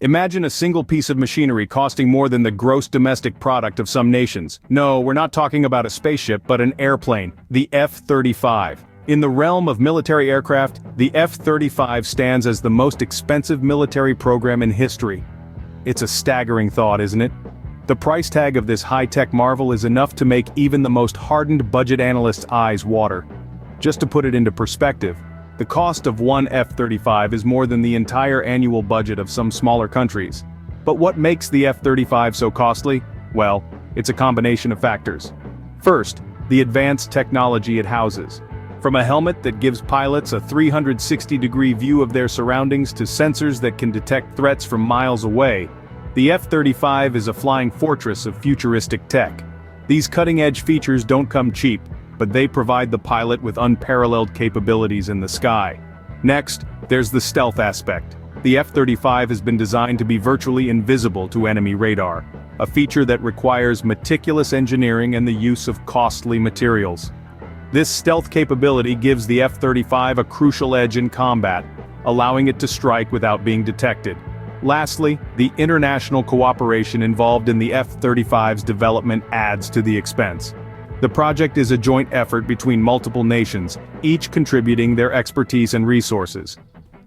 Imagine a single piece of machinery costing more than the gross domestic product of some nations. No, we're not talking about a spaceship but an airplane, the F-35. In the realm of military aircraft, the F-35 stands as the most expensive military program in history. It's a staggering thought, isn't it? The price tag of this high-tech marvel is enough to make even the most hardened budget analyst's eyes water. Just to put it into perspective, the cost of one F-35 is more than the entire annual budget of some smaller countries. But what makes the F-35 so costly? Well, it's a combination of factors. First, the advanced technology it houses. From a helmet that gives pilots a 360-degree view of their surroundings to sensors that can detect threats from miles away, the F-35 is a flying fortress of futuristic tech. These cutting-edge features don't come cheap, but they provide the pilot with unparalleled capabilities in the sky. Next, there's the stealth aspect. The F-35 has been designed to be virtually invisible to enemy radar, a feature that requires meticulous engineering and the use of costly materials. This stealth capability gives the F-35 a crucial edge in combat, allowing it to strike without being detected. Lastly, the international cooperation involved in the F-35's development adds to the expense. The project is a joint effort between multiple nations, each contributing their expertise and resources.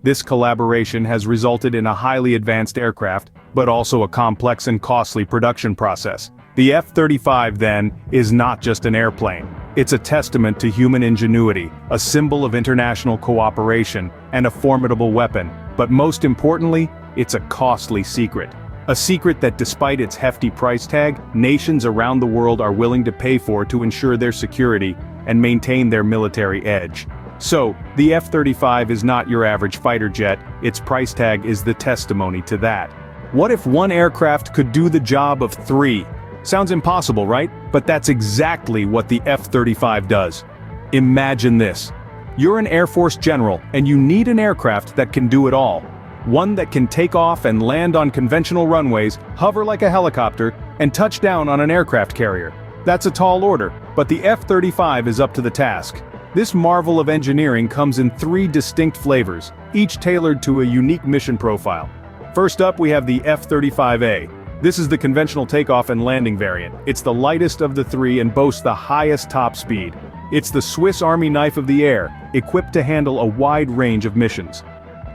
This collaboration has resulted in a highly advanced aircraft, but also a complex and costly production process. The F-35, then, is not just an airplane. It's a testament to human ingenuity, a symbol of international cooperation, and a formidable weapon. But most importantly, it's a costly secret. A secret that despite its hefty price tag, nations around the world are willing to pay for to ensure their security and maintain their military edge. So, the F-35 is not your average fighter jet, its price tag is the testimony to that. What if one aircraft could do the job of three? Sounds impossible, right? But that's exactly what the F-35 does. Imagine this. You're an Air Force general, and you need an aircraft that can do it all. One that can take off and land on conventional runways, hover like a helicopter, and touch down on an aircraft carrier. That's a tall order, but the F-35 is up to the task. This marvel of engineering comes in three distinct flavors, each tailored to a unique mission profile. First up, we have the F-35A. This is the conventional takeoff and landing variant. It's the lightest of the three and boasts the highest top speed. It's the Swiss Army knife of the air, equipped to handle a wide range of missions.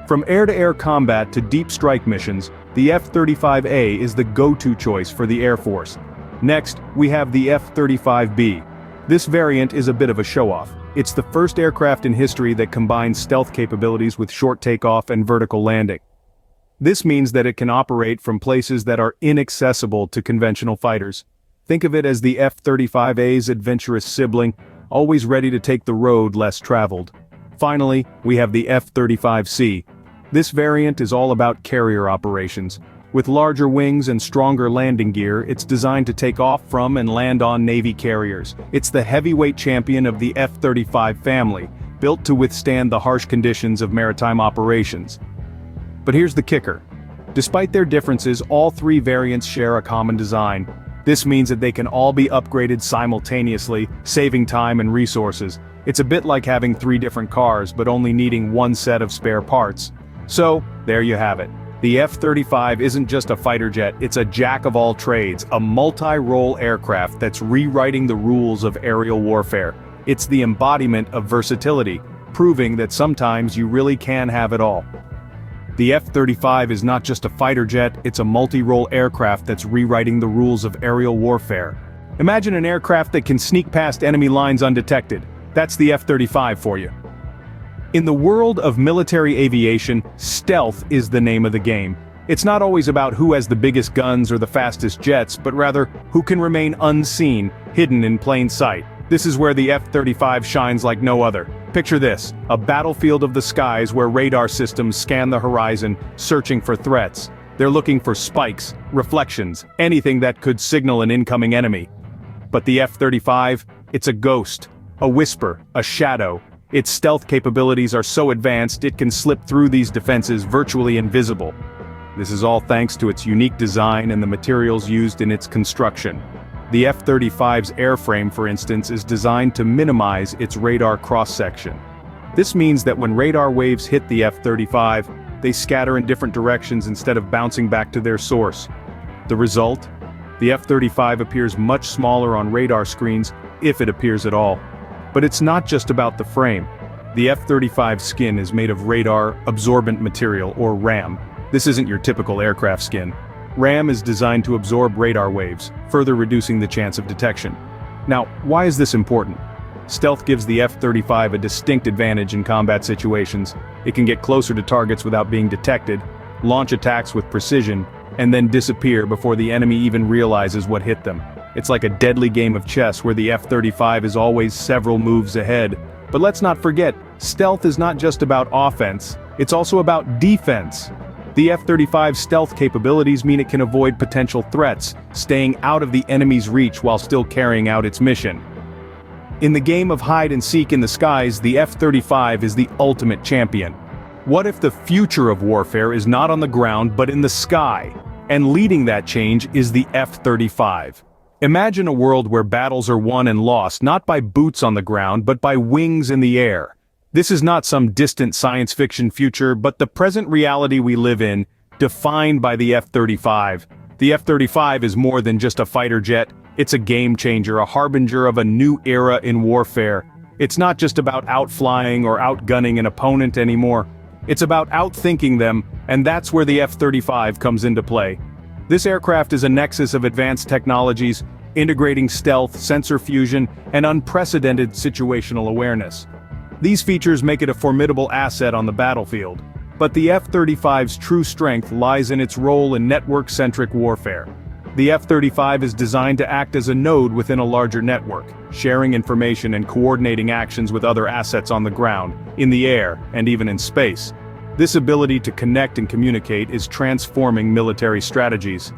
From air-to-air combat to deep strike missions, the F-35A is the go-to choice for the Air Force. Next, we have the F-35B. This variant is a bit of a show-off. It's the first aircraft in history that combines stealth capabilities with short takeoff and vertical landing. This means that it can operate from places that are inaccessible to conventional fighters. Think of it as the F-35A's adventurous sibling, always ready to take the road less traveled. Finally, we have the F-35C. This variant is all about carrier operations. With larger wings and stronger landing gear, it's designed to take off from and land on Navy carriers. It's the heavyweight champion of the F-35 family, built to withstand the harsh conditions of maritime operations. But here's the kicker. Despite their differences, all three variants share a common design. This means that they can all be upgraded simultaneously, saving time and resources. It's a bit like having three different cars but only needing one set of spare parts. So, there you have it. The F-35 isn't just a fighter jet, it's a jack-of-all-trades, a multi-role aircraft that's rewriting the rules of aerial warfare. It's the embodiment of versatility, proving that sometimes you really can have it all. The F-35 is not just a fighter jet, it's a multi-role aircraft that's rewriting the rules of aerial warfare. Imagine an aircraft that can sneak past enemy lines undetected. That's the F-35 for you. In the world of military aviation, stealth is the name of the game. It's not always about who has the biggest guns or the fastest jets, but rather who can remain unseen, hidden in plain sight. This is where the F-35 shines like no other. Picture this, a battlefield of the skies where radar systems scan the horizon, searching for threats. They're looking for spikes, reflections, anything that could signal an incoming enemy. But the F-35, it's a ghost, a whisper, a shadow. Its stealth capabilities are so advanced it can slip through these defenses virtually invisible. This is all thanks to its unique design and the materials used in its construction. The F-35's airframe, for instance, is designed to minimize its radar cross-section. This means that when radar waves hit the F-35, they scatter in different directions instead of bouncing back to their source. The result? The F-35 appears much smaller on radar screens, if it appears at all. But it's not just about the frame. The F-35 skin is made of radar absorbent material, or RAM. This isn't your typical aircraft skin. RAM is designed to absorb radar waves, further reducing the chance of detection. Now, why is this important? Stealth gives the F-35 a distinct advantage in combat situations. It can get closer to targets without being detected, launch attacks with precision, and then disappear before the enemy even realizes what hit them. It's like a deadly game of chess where the F-35 is always several moves ahead. But let's not forget, stealth is not just about offense, it's also about defense. The F-35's stealth capabilities mean it can avoid potential threats, staying out of the enemy's reach while still carrying out its mission. In the game of hide-and-seek in the skies, the F-35 is the ultimate champion. What if the future of warfare is not on the ground but in the sky? And leading that change is the F-35. Imagine a world where battles are won and lost not by boots on the ground but by wings in the air. This is not some distant science fiction future but the present reality we live in, defined by the F-35. The F-35 is more than just a fighter jet, it's a game changer, a harbinger of a new era in warfare. It's not just about outflying or outgunning an opponent anymore. It's about outthinking them, and that's where the F-35 comes into play. This aircraft is a nexus of advanced technologies, integrating stealth, sensor fusion, and unprecedented situational awareness. These features make it a formidable asset on the battlefield. But the F-35's true strength lies in its role in network-centric warfare. The F-35 is designed to act as a node within a larger network, sharing information and coordinating actions with other assets on the ground, in the air, and even in space. This ability to connect and communicate is transforming military strategies.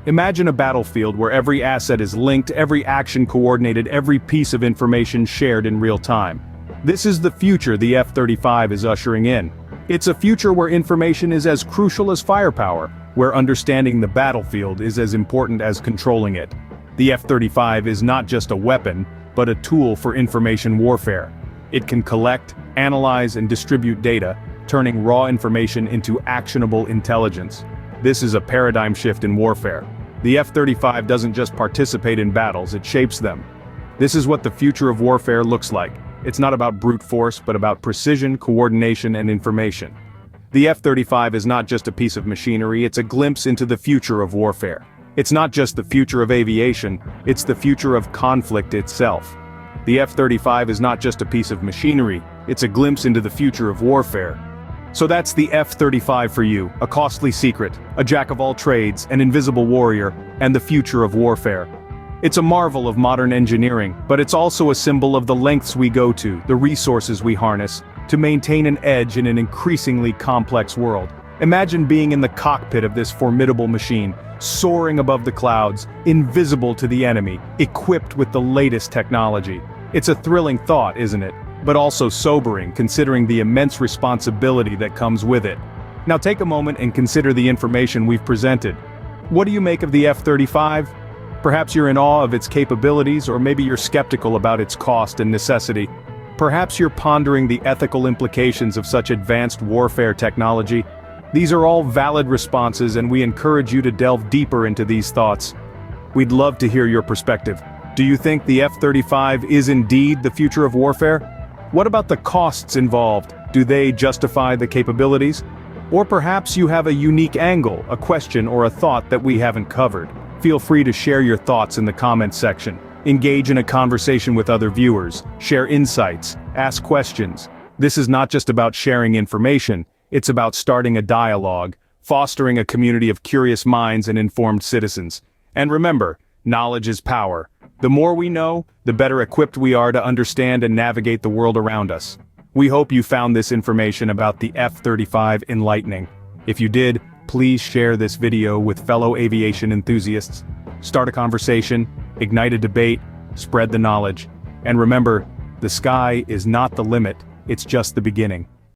Imagine a battlefield where every asset is linked, every action coordinated, every piece of information shared in real time. This is the future the F-35 is ushering in. It's a future where information is as crucial as firepower, where understanding the battlefield is as important as controlling it. The F-35 is not just a weapon, but a tool for information warfare. It can collect, analyze, and distribute data, turning raw information into actionable intelligence. This is a paradigm shift in warfare. The F-35 doesn't just participate in battles, it shapes them. This is what the future of warfare looks like. It's not about brute force, but about precision, coordination, and information. The F-35 is not just a piece of machinery, it's a glimpse into the future of warfare. It's not just the future of aviation, it's the future of conflict itself. The F-35 is not just a piece of machinery, it's a glimpse into the future of warfare. So that's the F-35 for you, a costly secret, a jack of all trades, an invisible warrior, and the future of warfare. It's a marvel of modern engineering, but it's also a symbol of the lengths we go to, the resources we harness, to maintain an edge in an increasingly complex world. Imagine being in the cockpit of this formidable machine, soaring above the clouds, invisible to the enemy, equipped with the latest technology. It's a thrilling thought, isn't it? But also sobering, considering the immense responsibility that comes with it. Now take a moment and consider the information we've presented. What do you make of the F-35? Perhaps you're in awe of its capabilities, or maybe you're skeptical about its cost and necessity. Perhaps you're pondering the ethical implications of such advanced warfare technology. These are all valid responses, and we encourage you to delve deeper into these thoughts. We'd love to hear your perspective. Do you think the F-35 is indeed the future of warfare? What about the costs involved? Do they justify the capabilities? Or perhaps you have a unique angle, a question, or a thought that we haven't covered. Feel free to share your thoughts in the comments section. Engage in a conversation with other viewers, share insights, ask questions. This is not just about sharing information, it's about starting a dialogue, fostering a community of curious minds and informed citizens. And remember, knowledge is power. The more we know, the better equipped we are to understand and navigate the world around us. We hope you found this information about the F-35 enlightening. If you did, please share this video with fellow aviation enthusiasts. Start a conversation, ignite a debate, spread the knowledge. And remember, the sky is not the limit, it's just the beginning.